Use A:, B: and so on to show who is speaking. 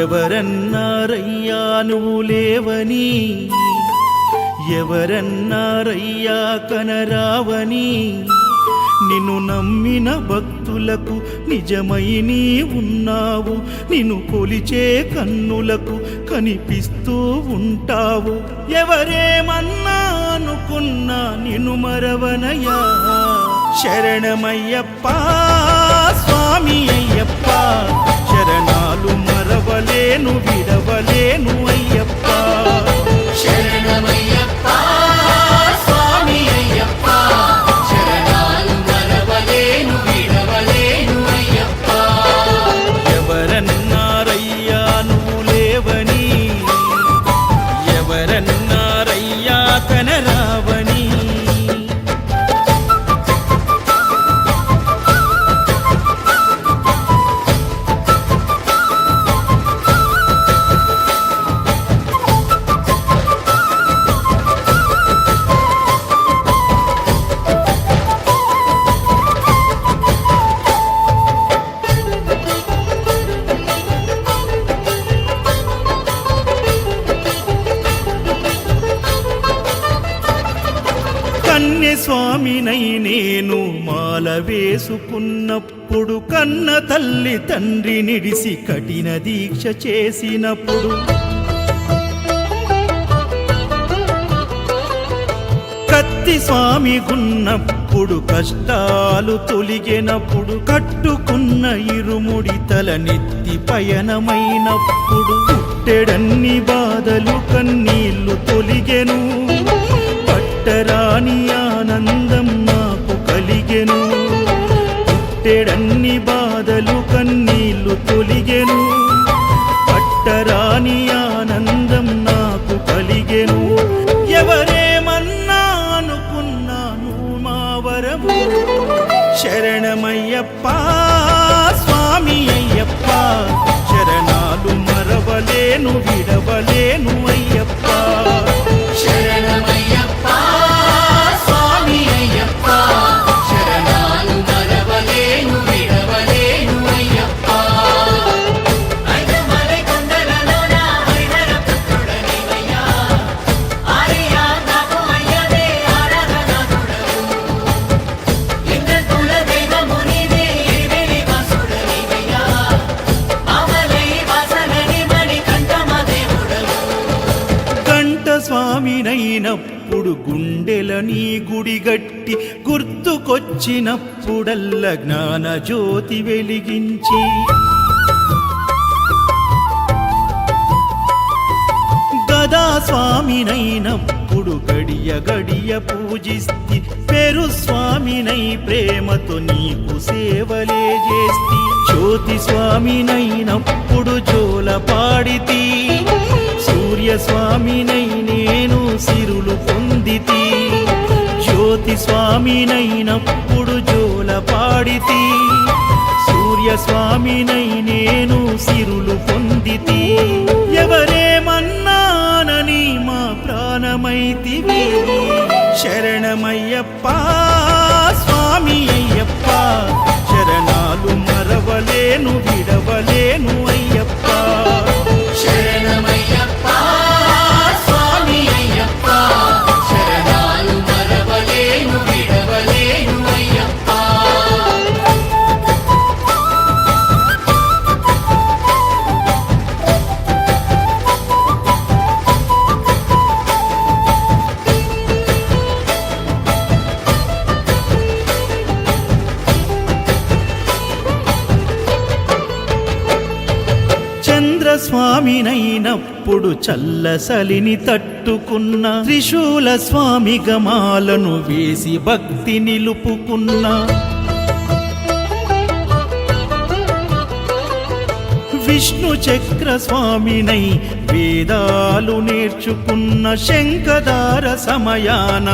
A: ఎవరన్నారయ్యా నువ్వు లేవని, ఎవరన్నారయ్యా కనరావని, నిన్ను నమ్మిన భక్తులకు నిజమై నీ ఉన్నావు, నిన్ను కొలిచే కన్నులకు కనిపిస్తూ ఉంటావు. ఎవరేమన్నా అనుకున్నా నిన్ను మరవనయ్యా. శరణమయ్యప్ప స్వామి అయ్యప్ప, శరణాలు మరవలేను విడవలేను అయ్యప్ప.
B: శరణమయ్యప్ప స్వామి అయ్యప్ప, శరణాలు మరవలేను విడవలేను అయ్యప్ప.
A: ఎవరన్నారయ్యా నువ్వు లేవని, ఎవరన్నారయ్యా కనరావని. కన్యస్వామినై నేను మాల వేసుకున్నప్పుడు, కన్న తల్లి తండ్రి నిడిసి కఠిన దీక్ష చేసినప్పుడు, కత్తి స్వామి గున్నప్పుడు కష్టాలు తొలిగినప్పుడు, కట్టుకున్న ఇరుముడి తల నెత్తి పయనమైనప్పుడు, పుట్టెడన్ని బాధలు కన్నీళ్లు తొలిగెను, పట్టరాని ఆనందం నాకు కలిగెను. పుట్టెడన్ని బాధలు కన్నీళ్లు తొలిగెను, పట్టరాని ఆనందం నాకు కలిగెను. ఎవరేమన్నా అనుకున్నాను మా వరము. శరణమయ్యప్ప స్వామి అయ్యప్ప, శరణాలు మరవలేను విడవలేను అయ్యప్ప.
B: శరణమయ్యప్ప స్వామి అయ్యప్ప, శరణాలు మరవలేను విడవలేను అయ్యప్ప. ఐదమలై కొండలలోన హరిహర పుత్రుడనివయ్యా, ఆర్యా నాకు అయ్యవే ఆరాధనాథుడవు. లింగకుల దైవమునివే ఎరివెలి వాసుడనివయ్యా, ఆమలై వాసనని మణికంఠమ దేవుడవు.
A: కంఠ స్వామినైనప్పుడు గుండెల నీ గుడిగట్టి, గుర్తుకొచ్చినప్పుడల్ల జ్ఞాన జ్యోతి వెలిగించి, గదా స్వామినైనప్పుడు గడియ గడియ పూజిస్తి, పెరు స్వామినై ప్రేమతో నీకు సేవలే చేస్తి. జ్యోతి స్వామినైనప్పుడు జోల పాడితి, సూర్య స్వామినై నేను సిరులు పొందితి. జ్యోతి స్వామినైనప్పుడు జోల పాడితి, సూర్య స్వామినై నేను సిరులు పొందితి. ఎవరేమన్నానని మా ప్రాణమైతివి. శరణమయ్యప్ప స్వామి అయ్యప్ప, శరణాలు మరవలేను విడవలేను అయ్యప్ప.
B: శరణమయ్యప్ప స్వామి అయ్యప్ప, శరణాలు మరవలేను విడవలేను అయ్యప్ప.
A: స్వామినైనప్పుడు చల్లసలిని తట్టుకున్న, త్రిశూల స్వామి గమాలను వేసి భక్తి నిలుపుకున్న, విష్ణు చక్ర స్వామినై వేదాలు నేర్చుకున్న, శంఖదార సమయాన